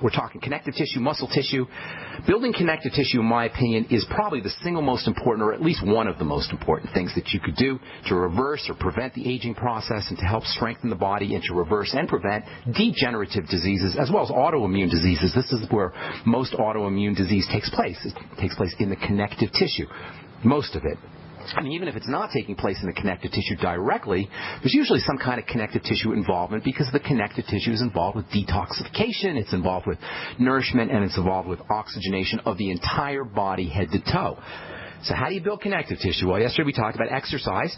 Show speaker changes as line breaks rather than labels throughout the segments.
We're talking connective tissue, muscle tissue. Building connective tissue, in my opinion, is probably the single most important, or at least one of the most important things that you could do to reverse or prevent the aging process and to help strengthen the body and to reverse and prevent degenerative diseases as well as autoimmune diseases. This is where most autoimmune disease takes place. It takes place in the connective tissue, most of it. I mean, even if it's not taking place in the connective tissue directly, there's usually some kind of connective tissue involvement because the connective tissue is involved with detoxification, it's involved with nourishment, and it's involved with oxygenation of the entire body, head to toe. So how do you build connective tissue? Well, yesterday we talked about exercise.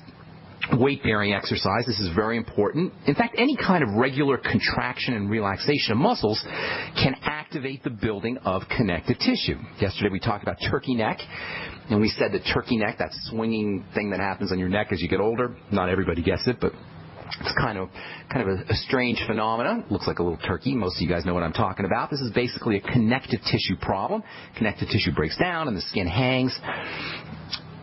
Weight-bearing exercise. This is very important. In fact, any kind of regular contraction and relaxation of muscles can activate the building of connective tissue. Yesterday we talked about turkey neck, and we said that turkey neck, that swinging thing that happens on your neck as you get older, not everybody gets it, but it's kind of a strange phenomenon. Looks like a little turkey. Most of you guys know what I'm talking about. This is basically a connective tissue problem. Connective tissue breaks down and the skin hangs.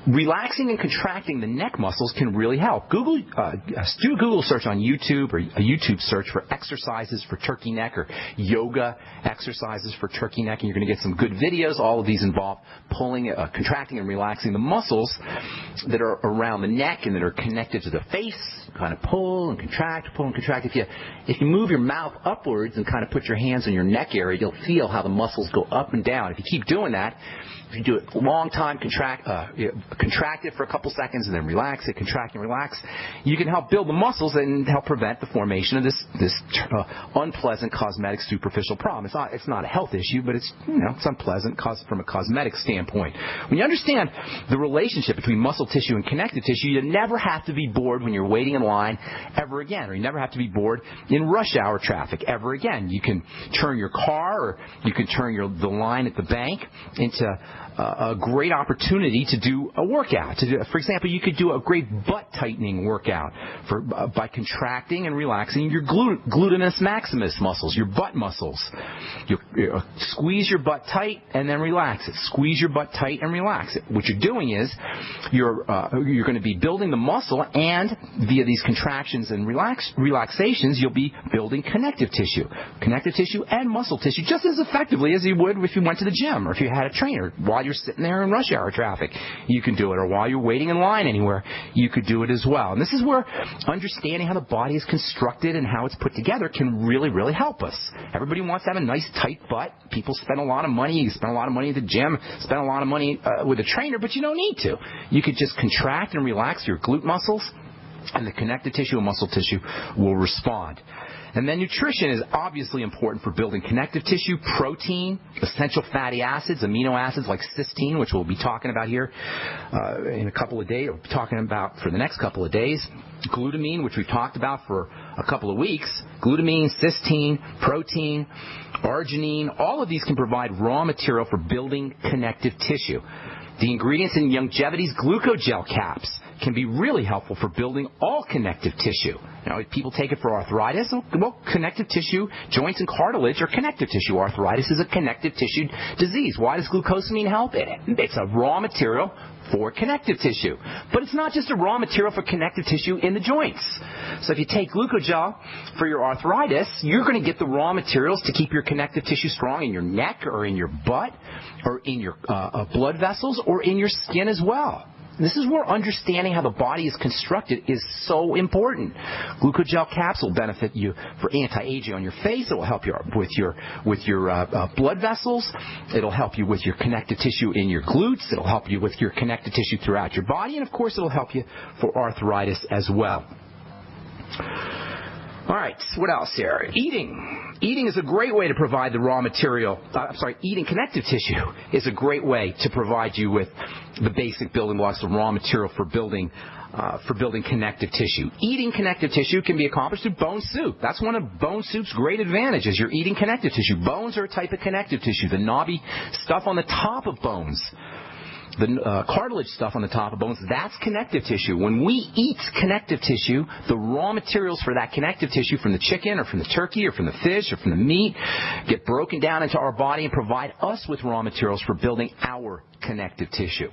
Relaxing and contracting the neck muscles can really help. Do a Google search on YouTube or a YouTube search for exercises for turkey neck or yoga exercises for turkey neck, and you're going to get some good videos. All of these involve pulling, contracting, and relaxing the muscles that are around the neck and that are connected to the face. Kind of pull and contract, pull and contract. If you move your mouth upwards and kind of put your hands on your neck area, you'll feel how the muscles go up and down. If you keep doing that, if you do it a long time, contract it for a couple seconds and then relax it, contract and relax, you can help build the muscles and help prevent the formation of this unpleasant cosmetic superficial problem. It's not a health issue, but it's unpleasant from a cosmetic standpoint. When you understand the relationship between muscle tissue and connective tissue, you never have to be bored when you're waiting in line ever again, or you never have to be bored in rush hour traffic ever again. You can turn your car or you can turn the line at the bank into a great opportunity to do a workout. For example, you could do a great butt tightening workout by contracting and relaxing your gluteus maximus muscles, your butt muscles. You squeeze your butt tight and then relax it. Squeeze your butt tight and relax it. What you're doing is you're going to be building the muscle, and via these contractions and relaxations, you'll be building connective tissue and muscle tissue just as effectively as you would if you went to the gym or if you had a trainer. While you're sitting there in rush hour traffic, you can do it. Or while you're waiting in line anywhere, you could do it as well. And this is where understanding how the body is constructed and how it's put together can really, really help us. Everybody wants to have a nice tight butt. People spend a lot of money. You spend a lot of money at the gym, spend a lot of money with a trainer, but you don't need to. You could just contract and relax your glute muscles, and the connective tissue and muscle tissue will respond. And then nutrition is obviously important for building connective tissue. Protein, essential fatty acids, amino acids like cysteine, which we'll be talking about here in a couple of days, or talking about for the next couple of days. Glutamine, which we've talked about for a couple of weeks. Glutamine, cysteine, protein, arginine, all of these can provide raw material for building connective tissue. The ingredients in Longevity's glucogel caps can be really helpful for building all connective tissue. People take it for arthritis. Well, connective tissue, joints and cartilage are connective tissue. Arthritis is a connective tissue disease. Why does glucosamine help it? It's a raw material for connective tissue. But it's not just a raw material for connective tissue in the joints. So if you take glucogel for your arthritis, you're going to get the raw materials to keep your connective tissue strong in your neck or in your butt or in your blood vessels or in your skin as well. This is where understanding how the body is constructed is so important. Glucogel caps will benefit you for anti-aging on your face. It will help you with your blood vessels. It'll help you with your connective tissue in your glutes. It'll help you with your connective tissue throughout your body. And, of course, it'll help you for arthritis as well. All right, what else here? Eating is a great way to provide the raw material. Eating connective tissue is a great way to provide you with the basic building blocks, the raw material for building connective tissue. Eating connective tissue can be accomplished through bone soup. That's one of bone soup's great advantages. You're eating connective tissue. Bones are a type of connective tissue. The knobby stuff on the top of bones, the cartilage stuff on the top of bones, that's connective tissue. When we eat connective tissue, the raw materials for that connective tissue from the chicken or from the turkey or from the fish or from the meat get broken down into our body and provide us with raw materials for building our connective tissue.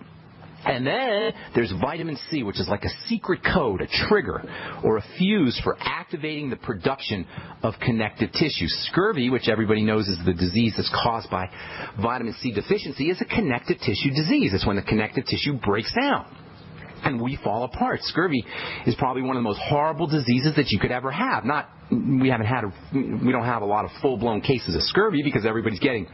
And then there's vitamin C, which is like a secret code, a trigger, or a fuse for activating the production of connective tissue. Scurvy, which everybody knows is the disease that's caused by vitamin C deficiency, is a connective tissue disease. It's when the connective tissue breaks down and we fall apart. Scurvy is probably one of the most horrible diseases that you could ever have. We don't have a lot of full-blown cases of scurvy because everybody's getting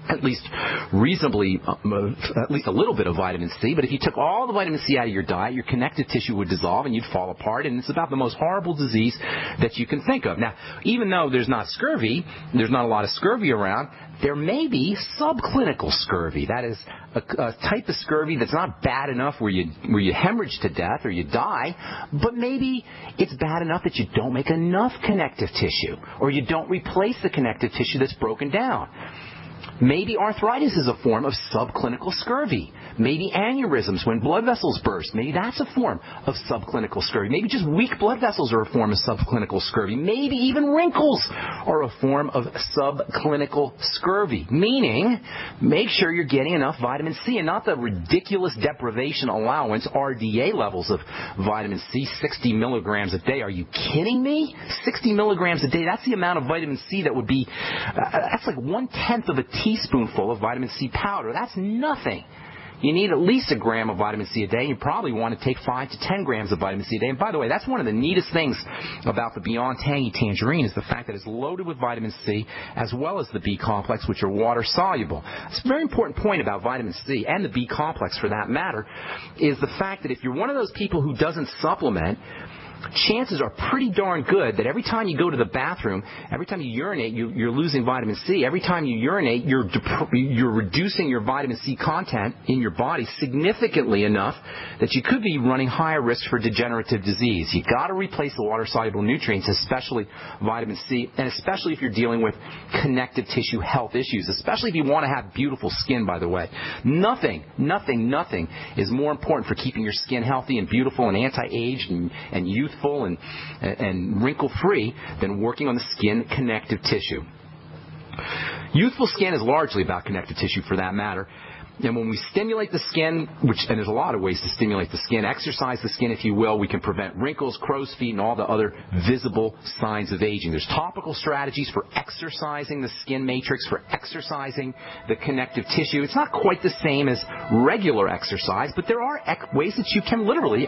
at least reasonably, at least a little bit of vitamin C. But if you took all the vitamin C out of your diet, your connective tissue would dissolve and you'd fall apart. And it's about the most horrible disease that you can think of. Now, even though there's not a lot of scurvy around, there may be subclinical scurvy. That is a type of scurvy that's not bad enough where you hemorrhage to death or you die, but maybe it's bad enough that you don't make enough connective tissue or you don't replace the connective tissue that's broken down. Maybe arthritis is a form of subclinical scurvy. Maybe aneurysms when blood vessels burst. Maybe that's a form of subclinical scurvy. Maybe just weak blood vessels are a form of subclinical scurvy. Maybe even wrinkles are a form of subclinical scurvy. Meaning, make sure you're getting enough vitamin C and not the ridiculous deprivation allowance, RDA levels of vitamin C, 60 milligrams a day. Are you kidding me? 60 milligrams a day, that's the amount of vitamin C that would be, that's like 1/10 of a teaspoonful of vitamin C powder. That's nothing. You need at least a gram of vitamin C a day. You probably want to take 5 to 10 grams of vitamin C a day. And by the way, that's one of the neatest things about the Beyond Tangy Tangerine is the fact that it's loaded with vitamin C as well as the B complex, which are water soluble. It's a very important point about vitamin C and the B complex for that matter is the fact that if you're one of those people who doesn't supplement, chances are pretty darn good that every time you go to the bathroom, every time you urinate, you're losing vitamin C. Every time you urinate, you're reducing your vitamin C content in your body significantly enough that you could be running higher risk for degenerative disease. You've got to replace the water-soluble nutrients, especially vitamin C, and especially if you're dealing with connective tissue health issues, especially if you want to have beautiful skin, by the way. Nothing is more important for keeping your skin healthy and beautiful and anti-aged and youthful and wrinkle-free than working on the skin connective tissue. Youthful skin is largely about connective tissue for that matter. And when we stimulate the skin, and there's a lot of ways to stimulate the skin, exercise the skin, if you will, we can prevent wrinkles, crow's feet, and all the other visible signs of aging. There's topical strategies for exercising the skin matrix, for exercising the connective tissue. It's not quite the same as regular exercise, but there are ways that you can literally,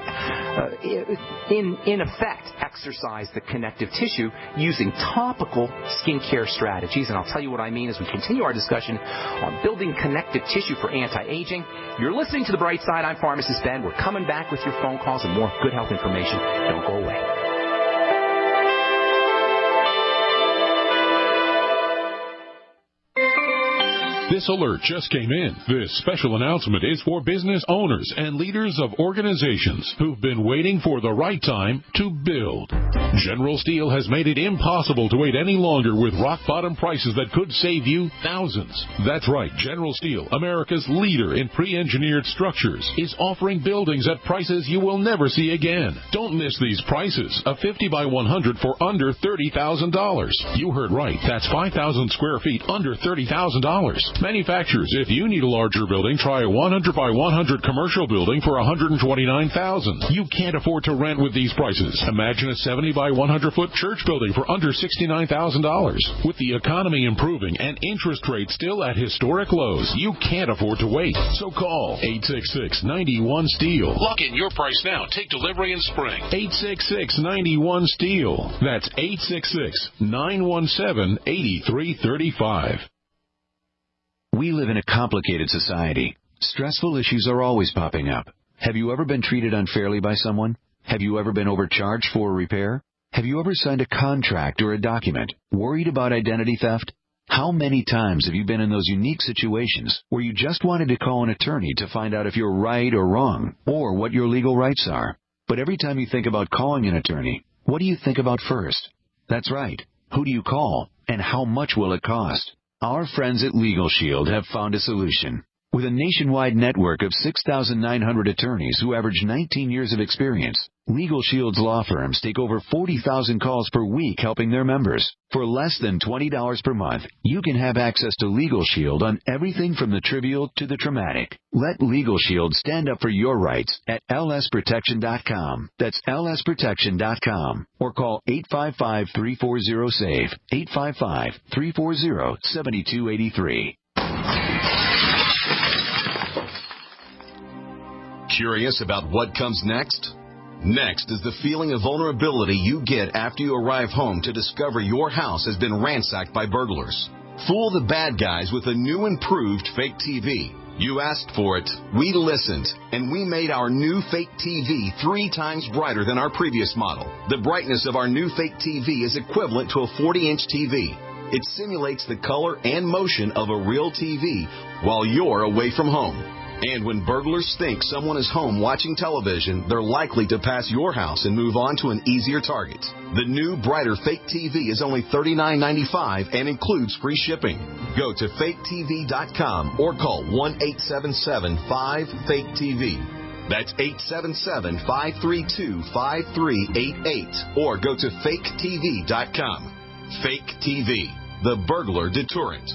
in effect, exercise the connective tissue using topical skincare strategies. And I'll tell you what I mean as we continue our discussion on building connective tissue for anti-aging. You're listening to The Bright Side. I'm Pharmacist Ben. We're coming back with your phone calls and more good health information. Don't go away.
This alert just came in. This special announcement is for business owners and leaders of organizations who've been waiting for the right time to build. General Steel has made it impossible to wait any longer with rock-bottom prices that could save you thousands. That's right. General Steel, America's leader in pre-engineered structures, is offering buildings at prices you will never see again. Don't miss these prices. A 50 by 100 for under $30,000. You heard right. That's 5,000 square feet under $30,000. Manufacturers, if you need a larger building, try a 100 by 100 commercial building for $129,000. You can't afford to rent with these prices. Imagine a 70 by 100 foot church building for under $69,000. With the economy improving and interest rates still at historic lows, you can't afford to wait. So call 866-91-STEEL. Lock in your price now. Take delivery in spring. 866-91-STEEL. That's 866-917-8335.
We live in a complicated society. Stressful issues are always popping up. Have you ever been treated unfairly by someone? Have you ever been overcharged for a repair? Have you ever signed a contract or a document? Worried about identity theft? How many times have you been in those unique situations where you just wanted to call an attorney to find out if you're right or wrong, or what your legal rights are? But every time you think about calling an attorney, what do you think about first? That's right. Who do you call, and how much will it cost? Our friends at Legal Shield have found a solution. With a nationwide network of 6,900 attorneys who average 19 years of experience, Legal Shield's law firms take over 40,000 calls per week helping their members. For less than $20 per month, you can have access to Legal Shield on everything from the trivial to the traumatic. Let Legal Shield stand up for your rights at lsprotection.com. That's lsprotection.com. Or call 855-340-SAVE, 855-340-7283.
Curious about what comes next? Next is the feeling of vulnerability you get after you arrive home to discover your house has been ransacked by burglars. Fool the bad guys with a new improved fake TV. You asked for it, we listened, and we made our new fake TV 3 times brighter than our previous model. The brightness of our new fake TV is equivalent to a 40-inch TV. It simulates the color and motion of a real TV while you're away from home. And when burglars think someone is home watching television, they're likely to pass your house and move on to an easier target. The new, brighter fake TV is only $39.95 and includes free shipping. Go to faketv.com or call 1-877-5-FAKE-TV. That's 877-532-5388. Or go to faketv.com. Fake TV, the burglar deterrent.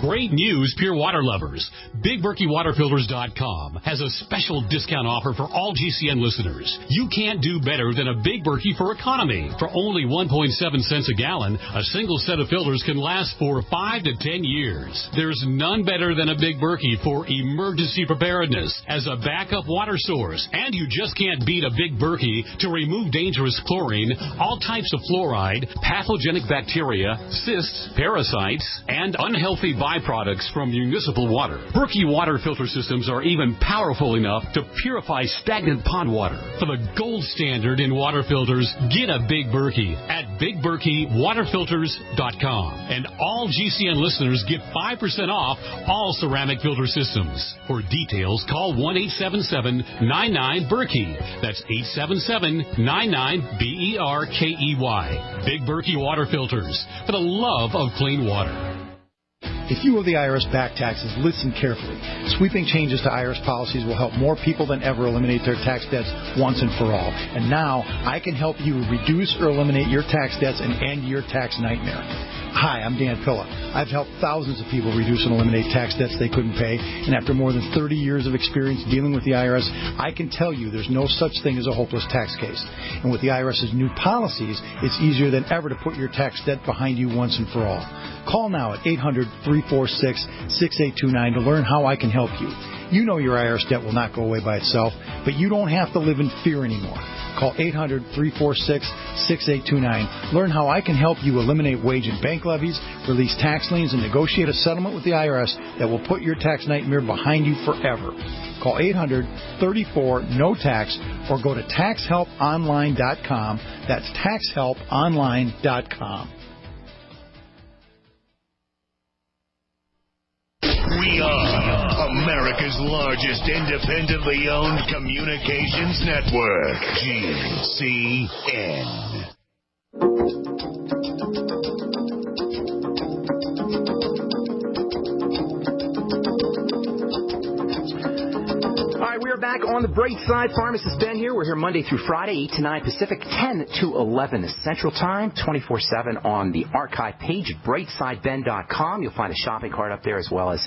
Great news, pure water lovers. BigBerkeyWaterFilters.com has a special discount offer for all GCN listeners. You can't do better than a Big Berkey for economy. For only 1.7 cents a gallon, a single set of filters can last for 5 to 10 years. There's none better than a Big Berkey for emergency preparedness as a backup water source. And you just can't beat a Big Berkey to remove dangerous chlorine, all types of fluoride, pathogenic bacteria, cysts, parasites, and unhealthy byproducts from municipal water. Berkey water filter systems are even powerful enough to purify stagnant pond water. For the gold standard in water filters, get a Big Berkey at BigBerkeyWaterFilters.com. And all GCN listeners get 5% off all ceramic filter systems. For details, call 1-877-99-BERKEY. That's 877-99-BERKEY. Big Berkey Water Filters, for the love of clean water.
If you owe the IRS back taxes, listen carefully. Sweeping changes to IRS policies will help more people than ever eliminate their tax debts once and for all. And now, I can help you reduce or eliminate your tax debts and end your tax nightmare. Hi, I'm Dan Pilla. I've helped thousands of people reduce and eliminate tax debts they couldn't pay, and after more than 30 years of experience dealing with the IRS, I can tell you there's no such thing as a hopeless tax case. And with the IRS's new policies, it's easier than ever to put your tax debt behind you once and for all. Call now at 800-346-6829 to learn how I can help you. You know your IRS debt will not go away by itself, but you don't have to live in fear anymore. Call 800-346-6829. Learn how I can help you eliminate wage and bank levies, release tax liens, and negotiate a settlement with the IRS that will put your tax nightmare behind you forever. Call 800-34-NO-TAX or go to TaxHelpOnline.com. That's TaxHelpOnline.com.
We are America's largest independently owned communications network, GCN.
We're back on the Brightside. Pharmacist Ben here. We're here Monday through Friday, 8 to 9 Pacific, 10 to 11 Central Time, 24/7 on the archive page at brightsideben.com. You'll find a shopping cart up there as well as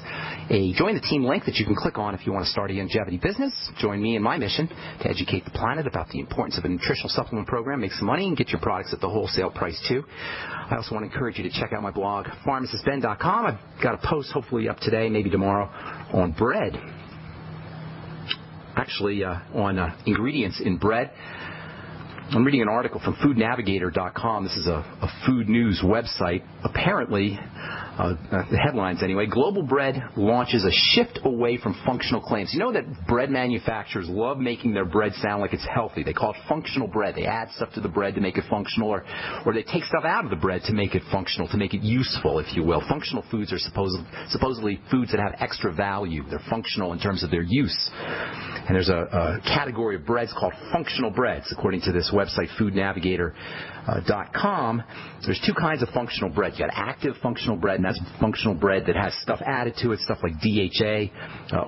a Join the Team link that you can click on if you want to start a longevity business. Join me in my mission to educate the planet about the importance of a nutritional supplement program, make some money, and get your products at the wholesale price, too. I also want to encourage you to check out my blog, pharmacistben.com. I've got a post hopefully up today, maybe tomorrow, on bread. Actually, on ingredients in bread. I'm reading an article from foodnavigator.com. This is a food news website. Apparently, the headlines anyway, Global Bread launches a shift away from functional claims. You know that bread manufacturers love making their bread sound like it's healthy. They call it functional bread. They add stuff to the bread to make it functional, or they take stuff out of the bread to make it functional, to make it useful, if you will. Functional foods are supposedly foods that have extra value. They're functional in terms of their use. And there's a category of breads called functional breads, according to this website, foodnavigator.com. There's two kinds of functional bread. You got active functional bread, and that's functional bread that has stuff added to it, stuff like DHA,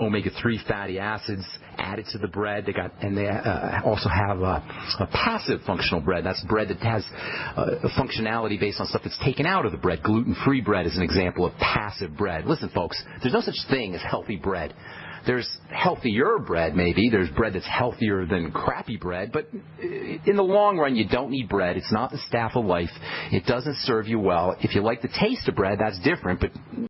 omega-3 fatty acids added to the bread. They also have a passive functional bread. That's bread that has functionality based on stuff that's taken out of the bread. Gluten-free bread is an example of passive bread. Listen, folks, there's no such thing as healthy bread. There's healthier bread, maybe. There's bread that's healthier than crappy bread. But in the long run, you don't need bread. It's not the staff of life. It doesn't serve you well. If you like the taste of bread, that's different. But